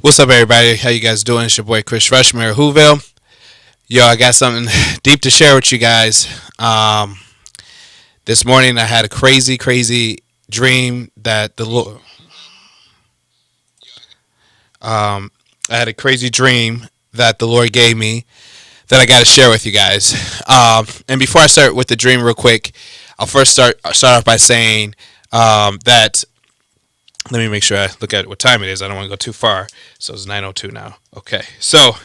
What's up, everybody? How you guys doing? It's your boy Chris Rushmere, Whoville. Yo, I got something deep to share with you guys. This morning I had a crazy dream that the Lord. I had a crazy dream that the Lord gave me that I got to share with you guys. And before I start with the dream, real quick, I'll first start off by saying that. Let me make sure I look at what time it is. I don't want to go too far. So it's 9:02 now. Okay. So,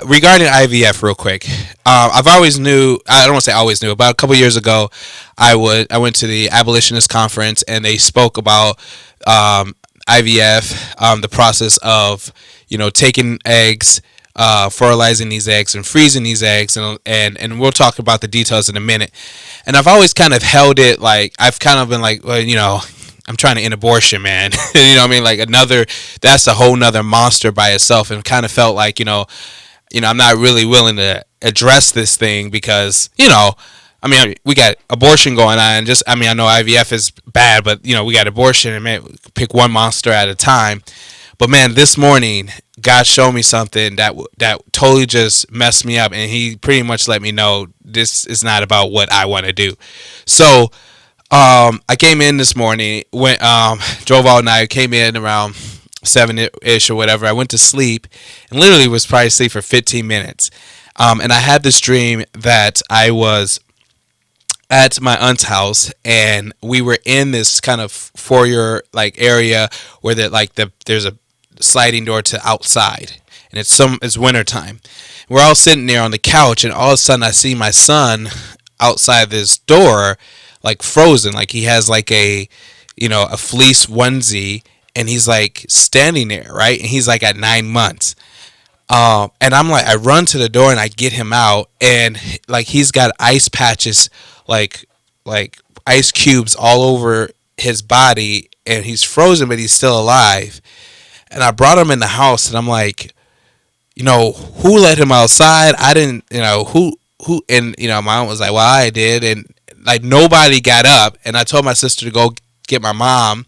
regarding IVF, real quick, I've always knew. I don't want to say always knew. About a couple years ago, I went to the abolitionist conference and they spoke about IVF, the process of taking eggs, fertilizing these eggs and freezing these eggs, and we'll talk about the details in a minute. And I've always kind of held it like I've kind of been like, well, I'm trying to end abortion, man. You know what I mean? Like that's a whole nother monster by itself, and kind of felt like I'm not really willing to address this thing because I mean, we got abortion going on. I know IVF is bad, but we got abortion, and man, pick one monster at a time. But man, this morning, God showed me something that totally just messed me up, and He pretty much let me know this is not about what I want to do. So, I came in this morning, drove all night, came in around 7-ish or whatever. I went to sleep, and literally was probably asleep for 15 minutes. And I had this dream that I was at my aunt's house, and we were in this kind of foyer like area where there's a sliding door to outside, and it's winter time. We're all sitting there on the couch, and all of a sudden I see my son outside this door, like frozen, like he has like a fleece onesie, and he's like standing there, right? And he's like at 9 months. And I'm like, I run to the door and I get him out, and like he's got ice patches, like ice cubes all over his body, and he's frozen, but he's still alive. And I brought him in the house, and I'm like, who let him outside? I didn't, who, and my aunt was like, well, I did, and like nobody got up. And I told my sister to go get my mom.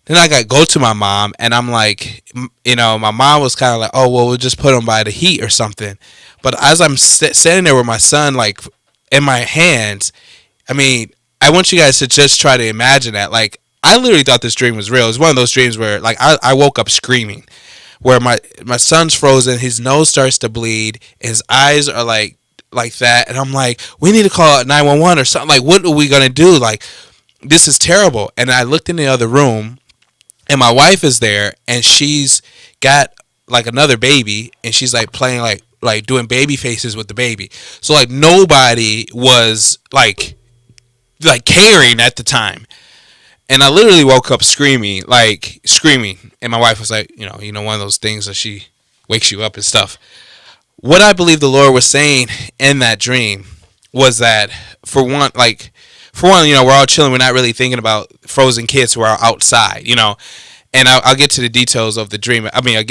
Then I got to go to my mom, and I'm like, my mom was kind of like, oh, well, we'll just put him by the heat or something. But as I'm standing there with my son, like, in my hands, I mean, I want you guys to just try to imagine that. Like, I literally thought this dream was real. It was one of those dreams where, like, I woke up screaming, where my son's frozen, his nose starts to bleed, his eyes are like that, and I'm like, we need to call 911 or something. Like, what are we gonna do? Like, this is terrible. And I looked in the other room, and my wife is there, and she's got like another baby, and she's like playing like doing baby faces with the baby. So like nobody was like caring at the time. And I literally woke up screaming. And my wife was like, one of those things that she wakes you up and stuff. What I believe the Lord was saying in that dream was that for one, we're all chilling. We're not really thinking about frozen kids who are outside, And I'll get to the details of the dream. I mean,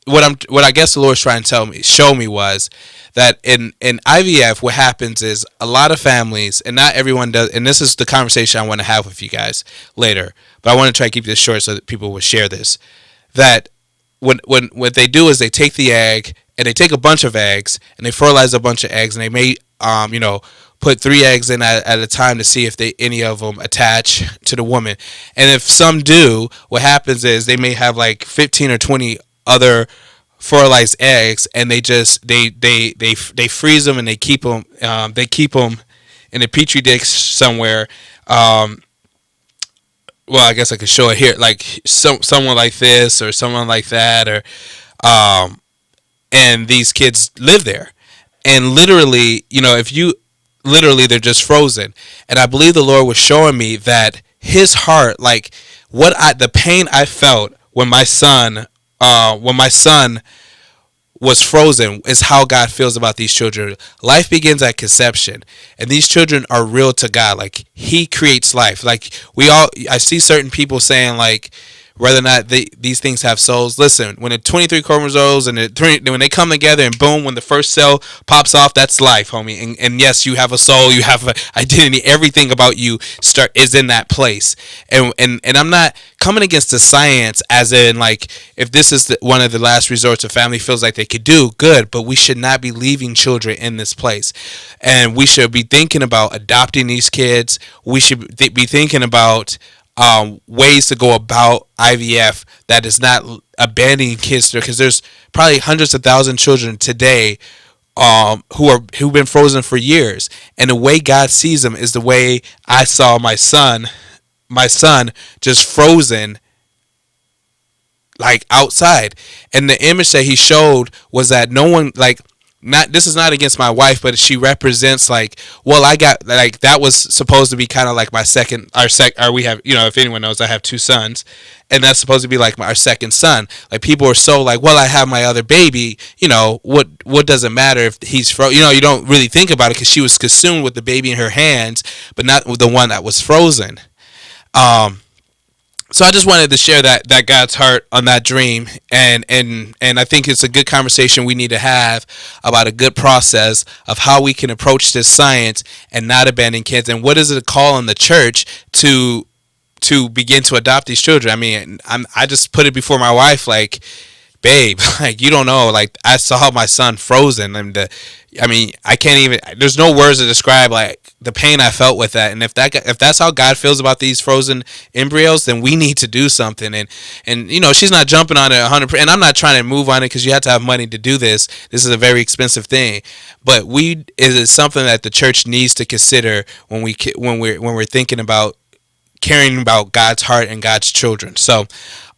what I guess the Lord's trying to show me was that in IVF, what happens is a lot of families, and not everyone does, and this is the conversation I want to have with you guys later, but I want to try to keep this short so that people will share this, that when what they do is they take the egg, and they take a bunch of eggs, and they fertilize a bunch of eggs, and they may, put 3 eggs in at a time to see if any of them attach to the woman. And if some do, what happens is they may have like 15 or 20 other fertilized eggs, and they freeze them, and they keep them in a petri dish somewhere. Well, I guess I could show it here, like someone like this or someone like that, or and these kids live there, and literally, they're just frozen. And I believe the Lord was showing me that His heart, like the pain I felt when my son was frozen, is how God feels about these children. Life begins at conception, and these children are real to God. Like, He creates life. Like, I see certain people saying, like, whether or not these things have souls. Listen, when the 23 chromosomes and when they come together and boom, when the first cell pops off, that's life, homie. And yes, you have a soul, you have an identity. Everything about you is in that place. And I'm not coming against the science, as in like if this is one of the last resorts a family feels like they could do, good. But we should not be leaving children in this place, and we should be thinking about adopting these kids. We should be thinking about ways to go about IVF that is not abandoning kids, because there's probably hundreds of thousands of children today who've been frozen for years, and the way God sees them is the way I saw my son just frozen, like outside. And the image that he showed was that no one, like, not, this is not against my wife, but she represents like, well, I got, like, that was supposed to be kind of like my second, we have, if anyone knows, I have two sons, and that's supposed to be like our second son. Like, people are so like, well, I have my other baby, what does it matter if he's you don't really think about it, because she was consumed with the baby in her hands, but not with the one that was frozen. So I just wanted to share that God's heart on that dream, and I think it's a good conversation we need to have about a good process of how we can approach this science and not abandon kids, and what is it a call on the church to begin to adopt these children. I mean, I just put it before my wife, like, babe, like, you don't know, like, I saw my son frozen, and I can't even, there's no words to describe like the pain I felt with that. And if that's how God feels about these frozen embryos, then we need to do something. And she's not jumping on it 100%, and I'm not trying to move on it, because you have to have money to do this. This is a very expensive thing, but it is something that the church needs to consider when we're thinking about caring about God's heart and God's children. So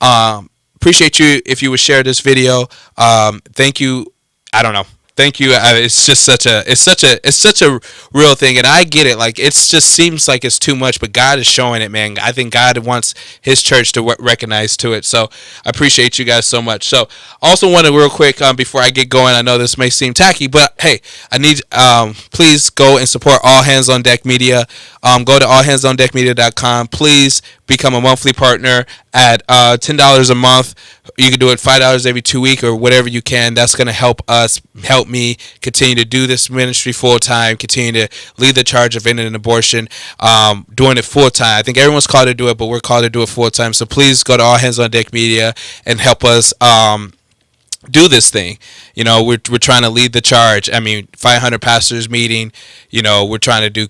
appreciate you if you would share this video. Thank you. I don't know. Thank you. It's just such a real thing, and I get it. Like, it just seems like it's too much, but God is showing it, man. I think God wants His church to recognize to it. So I appreciate you guys so much. So also wanted real quick before I get going. I know this may seem tacky, but hey, I need please go and support All Hands on Deck Media. Go to allhandsondeckmedia.com. Please become a monthly partner at $10 a month. You can do it $5 every 2 weeks or whatever you can. That's going to help me continue to do this ministry full time, continue to lead the charge of ending an abortion, doing it full time. I think everyone's called to do it, but we're called to do it full time. So please go to All Hands on Deck Media and help us do this thing. We're trying to lead the charge. I mean, 500 pastors meeting. We're trying to do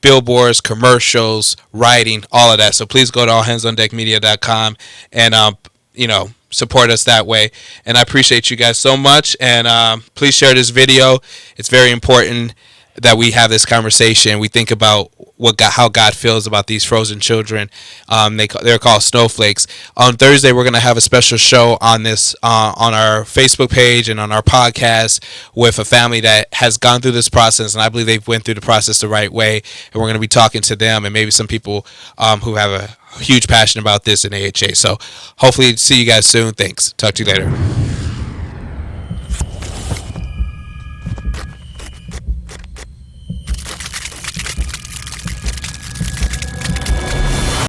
billboards, commercials, writing, all of that. So please go to allhandsondeckmedia.com and support us that way. And I appreciate you guys so much. And please share this video. It's very important that we have this conversation. We think about how God feels about these frozen children. They're called snowflakes. On Thursday, we're going to have a special show on this on our Facebook page and on our podcast with a family that has gone through this process, and I believe they've went through the process the right way. And we're going to be talking to them and maybe some people who have a huge passion about this in AHA. So hopefully see you guys soon. Thanks. Talk to you later.